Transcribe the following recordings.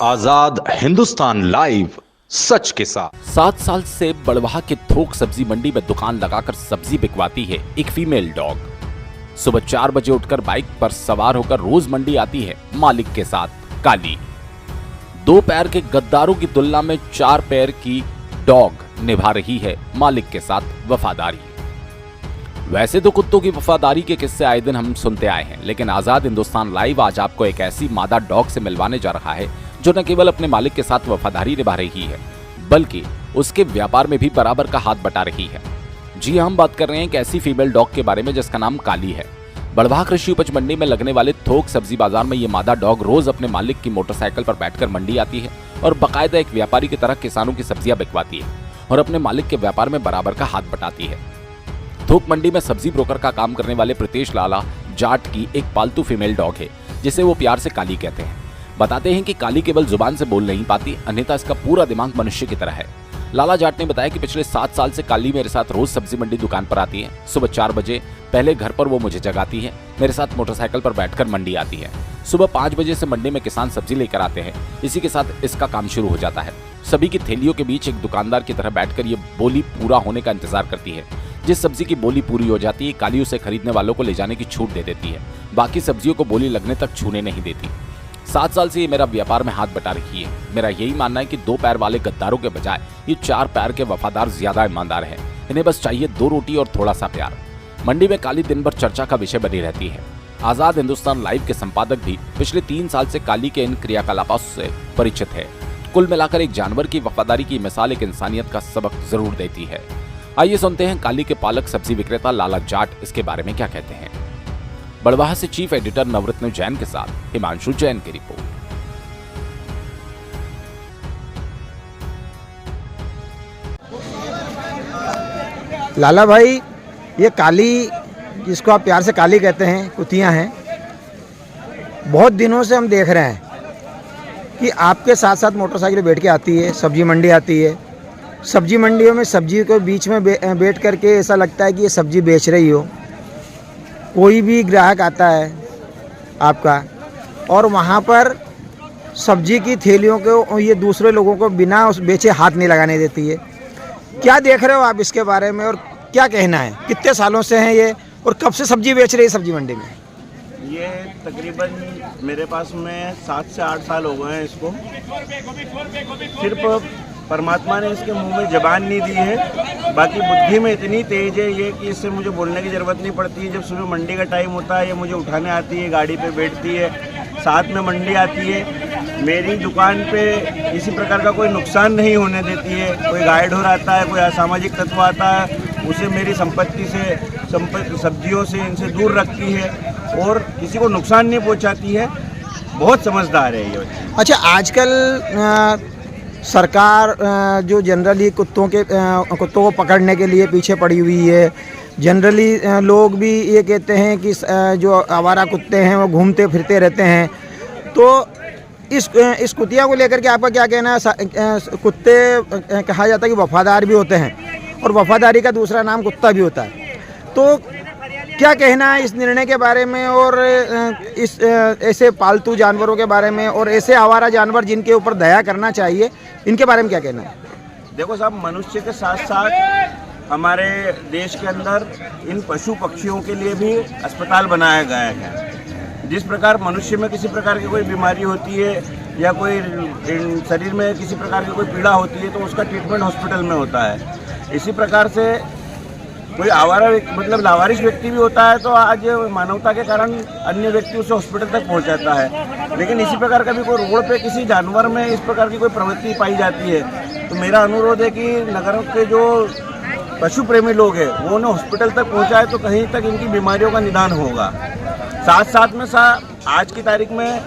आजाद Hindustan live, सच के साथ। 7 साल से बड़वाह के थोक सब्जी मंडी में दुकान लगाकर सब्जी बिकवाती है एक फीमेल डॉग। सुबह 4 बजे उठकर बाइक पर सवार होकर रोज मंडी आती है मालिक के साथ काली। 2 पैर के गद्दारों की तुलना में 4 पैर की डॉग निभा रही है मालिक के साथ वफादारी। वैसे तो कुत्तों की वफादारी के किस्से आए दिन हम सुनते आए हैं, लेकिन आजाद हिंदुस्तान लाइव आज आपको एक ऐसी मादा डॉग से मिलवाने जा रहा है जो न केवल अपने मालिक के साथ वफादारी निभा रही है बल्कि उसके व्यापार में भी बराबर का हाथ बटा रही है। जी हम बात कर रहे हैं एक ऐसी फीमेल डॉग के बारे में जिसका नाम काली है। बड़वाह कृषि उपज मंडी में लगने वाले थोक सब्जी बाजार में ये मादा डॉग रोज अपने मालिक की मोटरसाइकिल पर बैठकर मंडी आती है और बाकायदा एक व्यापारी की तरह किसानों की सब्जियां बिकवाती है और अपने मालिक के व्यापार में बराबर का हाथ बटाती है। थोक मंडी में सब्जी ब्रोकर का काम करने वाले प्रीतेश लाला जाट की एक पालतू फीमेल डॉग है जिसे वो प्यार से काली कहते हैं। बताते हैं कि काली केवल जुबान से बोल नहीं पाती, अन्यथा इसका पूरा दिमाग मनुष्य की तरह है। लाला जाट ने बताया कि पिछले 7 साल से काली मेरे साथ रोज सब्जी मंडी दुकान पर आती है। सुबह 4 बजे पहले घर पर वो मुझे जगाती है, मेरे साथ मोटरसाइकिल पर बैठकर मंडी आती है। सुबह 5 बजे से मंडी में किसान सब्जी लेकर आते हैं, इसी के साथ इसका काम शुरू हो जाता है। सभी की थैलियों के बीच एक दुकानदार की तरह बैठकर ये बोली पूरा होने का इंतजार करती है। जिस सब्जी की बोली पूरी हो जाती है, काली उसे खरीदने वालों को ले जाने की छूट दे देती है, बाकी सब्जियों को बोली लगने तक छूने नहीं देती। 7 साल से ये मेरा व्यापार में हाथ बटा रही है। मेरा यही मानना है कि 2 पैर वाले गद्दारों के बजाय ये 4 पैर के वफादार ज्यादा ईमानदार हैं। इन्हें बस चाहिए 2 रोटी और थोड़ा सा प्यार। मंडी में काली दिन भर चर्चा का विषय बनी रहती है। आजाद हिंदुस्तान लाइव के संपादक भी पिछले 3 साल से काली के इन क्रियाकलापों से परिचित है। कुल मिलाकर एक जानवर की वफादारी की मिसाल एक इंसानियत का सबक जरूर देती है। आइए सुनते हैं काली के पालक सब्जी विक्रेता लाला जाट इसके बारे में क्या कहते हैं। बड़वाह से चीफ एडिटर नवरत्न जैन के साथ हिमांशु जैन की रिपोर्ट। लाला भाई, ये काली जिसको आप प्यार से काली कहते हैं, कुतियां हैं, बहुत दिनों से हम देख रहे हैं कि आपके साथ साथ मोटरसाइकिल बैठ के आती है, सब्जी मंडी आती है। सब्जी मंडियों में सब्जी को बीच में बैठ करके ऐसा लगता है कि ये सब्जी बेच रही हो। कोई भी ग्राहक आता है आपका और वहाँ पर सब्जी की थैलियों को ये दूसरे लोगों को बिना उस बेचे हाथ नहीं लगाने देती है। क्या देख रहे हो आप इसके बारे में और क्या कहना है? कितने सालों से हैं ये और कब से सब्जी बेच रही है सब्जी मंडी में? ये तकरीबन मेरे पास में 7 से 8 साल हो गए हैं इसको। सिर्फ परमात्मा ने इसके मुंह में जबान नहीं दी है, बाकी बुद्धि में इतनी तेज है ये कि इससे मुझे बोलने की ज़रूरत नहीं पड़ती है। जब सुबह मंडी का टाइम होता है ये मुझे उठाने आती है, गाड़ी पे बैठती है, साथ में मंडी आती है। मेरी दुकान पे किसी प्रकार का कोई नुकसान नहीं होने देती है। कोई गाइड हो आता है, कोई असामाजिक तत्व आता है, उसे मेरी संपत्ति से सब्जियों से इनसे दूर रखती है और किसी को नुकसान नहीं पहुंचाती है। बहुत समझदार है ये। अच्छा, आजकल सरकार जो जनरली कुत्तों को पकड़ने के लिए पीछे पड़ी हुई है। जनरली लोग भी ये कहते हैं कि जो आवारा कुत्ते हैं वो घूमते फिरते रहते हैं। तो इस कुतिया को लेकर के आपका क्या कहना है? कुत्ते कहा जाता है कि वफादार भी होते हैं और वफादारी का दूसरा नाम कुत्ता भी होता है। तो क्या कहना है इस निर्णय के बारे में और इस ऐसे पालतू जानवरों के बारे में और ऐसे आवारा जानवर जिनके ऊपर दया करना चाहिए, इनके बारे में क्या कहना है? देखो साहब, मनुष्य के साथ साथ हमारे देश के अंदर इन पशु पक्षियों के लिए भी अस्पताल बनाया गया है। जिस प्रकार मनुष्य में किसी प्रकार की कोई बीमारी होती है या कोई शरीर में किसी प्रकार की कोई पीड़ा होती है तो उसका ट्रीटमेंट हॉस्पिटल में होता है। इसी प्रकार से कोई आवारा मतलब लावारिश व्यक्ति भी होता है तो आज मानवता के कारण अन्य व्यक्ति उसे हॉस्पिटल तक पहुंचाता है। लेकिन इसी प्रकार का भी कोई रोड पे किसी जानवर में इस प्रकार की कोई प्रवृत्ति पाई जाती है तो मेरा अनुरोध है कि नगरों के जो पशु प्रेमी लोग हैं वो उन्हें हॉस्पिटल तक पहुंचाए तो कहीं तक इनकी बीमारियों का निदान होगा। साथ में आज की तारीख में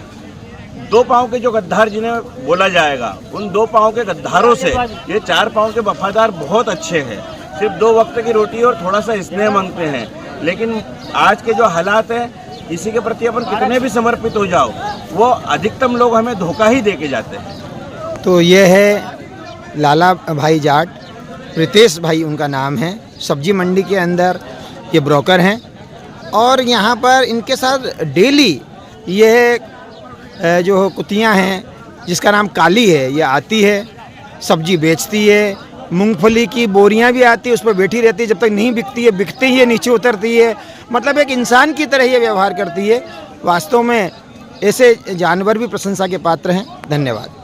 2 पाँव के जो गद्दार जिन्हें बोला जाएगा, उन 2 पाँव के गद्दारों से ये 4 पाँव के वफादार बहुत अच्छे हैं। सिर्फ 2 वक्त की रोटी और थोड़ा सा स्नेह मांगते हैं। लेकिन आज के जो हालात हैं, किसी के प्रति अपन कितने भी समर्पित हो जाओ, वो अधिकतम लोग हमें धोखा ही दे के जाते हैं। तो ये है लाला भाई जाट, प्रीतेश भाई उनका नाम है। सब्जी मंडी के अंदर ये ब्रोकर हैं और यहाँ पर इनके साथ डेली ये जो कुतियाँ हैं जिसका नाम काली है, ये आती है, सब्जी बेचती है, मूंगफली की बोरियां भी आती है, उस पर बैठी रहती है, जब तक नहीं बिकती है, बिकती ही है, नीचे उतरती है, मतलब एक इंसान की तरह ये व्यवहार करती है। वास्तव में ऐसे जानवर भी प्रशंसा के पात्र हैं। धन्यवाद।